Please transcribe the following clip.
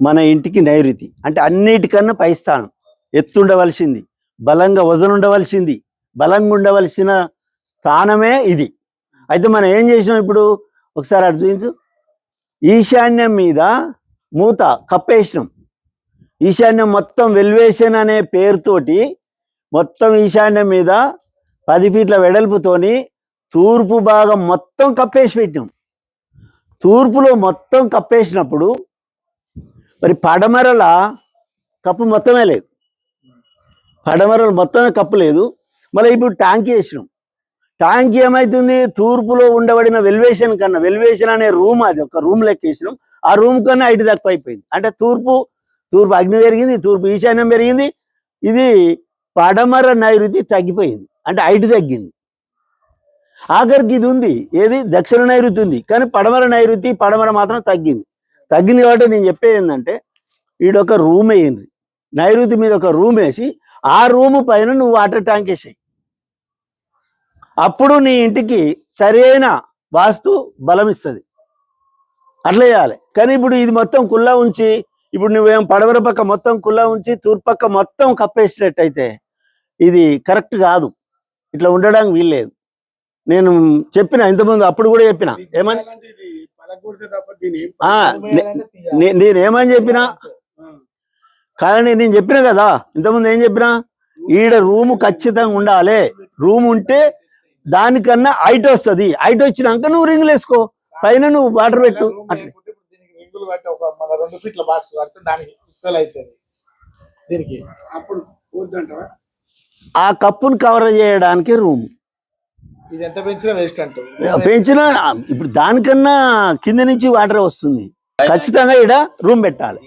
మన ఇంటికి నైరుతి అంటే అన్నిటికన్నా పై స్థానం, ఎత్తుండవలసింది, బలంగా వజన్ ఉండవలసింది, బలంగా ఉండవలసిన స్థానమే ఇది. అయితే మనం ఏం చేసినాం ఇప్పుడు ఒకసారి అటు చూపించు. ఈశాన్యం మీద మూత కప్పేసినాం. ఈశాన్యం మొత్తం వెల్వేషన్ అనే పేరుతోటి మొత్తం ఈశాన్యం మీద 10 ఫీట్ల వెడల్పుతోని తూర్పు భాగం మొత్తం కప్పేసి పెట్టినాం. తూర్పులో మొత్తం కప్పేసినప్పుడు మరి పడమరల కప్పు మొత్తమే లేదు, పడమరలు మొత్తమే కప్పు లేదు. మళ్ళీ ఇప్పుడు ట్యాంక్ వేసినాం. ట్యాంక్ ఏమవుతుంది, తూర్పులో ఉండబడిన వెల్వేషన్ కన్నా, వెల్వేషన్ అనే రూమ్, అది ఒక రూమ్ లెక్క వేసినాం. ఆ రూమ్ కన్నా హైట్ తక్కువ అయిపోయింది. అంటే తూర్పు అగ్ని పెరిగింది, తూర్పు ఈశాన్యం పెరిగింది. ఇది పడమర నైరుతి తగ్గిపోయింది, అంటే హైట్ తగ్గింది. ఆఖరికి ఇది ఉంది, ఏది దక్షిణ నైరుతి ఉంది, కానీ పడమర నైరుతి పడమర మాత్రం తగ్గింది. కాబట్టి నేను చెప్పేది ఏంటంటే, ఈడొక రూమ్ వేయండి, నైరుతి మీద ఒక రూమ్ వేసి ఆ రూము పైన నువ్వు వాటర్ ట్యాంక్ వేసాయి. అప్పుడు నీ ఇంటికి సరైన వాస్తు బలం ఇస్తుంది. అట్లా చేయాలి. కానీ ఇప్పుడు ఇది మొత్తం కుల్లా ఉంచి, ఇప్పుడు నువ్వేం పడమర పక్క మొత్తం కుల్లా ఉంచి తూర్పు పక్క మొత్తం కప్పేసినట్టయితే ఇది కరెక్ట్ కాదు, ఇట్లా ఉండడానికి వీల్లేదు. నేను చెప్పిన ఇంతకుముందు, అప్పుడు కూడా చెప్పిన ఏమని, నేనేమని చెప్పినా కానీ నేను చెప్పిన కదా ఇంతకుముందు, ఏం చెప్పినా, ఈడ రూము ఖచ్చితంగా ఉండాలి. రూమ్ ఉంటే దానికన్నా హైట్ వస్తుంది. హైట్ వచ్చినాక నువ్వు రింగులు వేసుకో, పైన నువ్వు వాటర్ పెట్టు. ఆ కప్పును కవర్ చేయడానికి రూమ్ పెంచినా ఇప్పుడు దానికన్నా కింద నుంచి వాటర్ వస్తుంది. ఖచ్చితంగా ఈడ రూమ్ పెట్టాలి.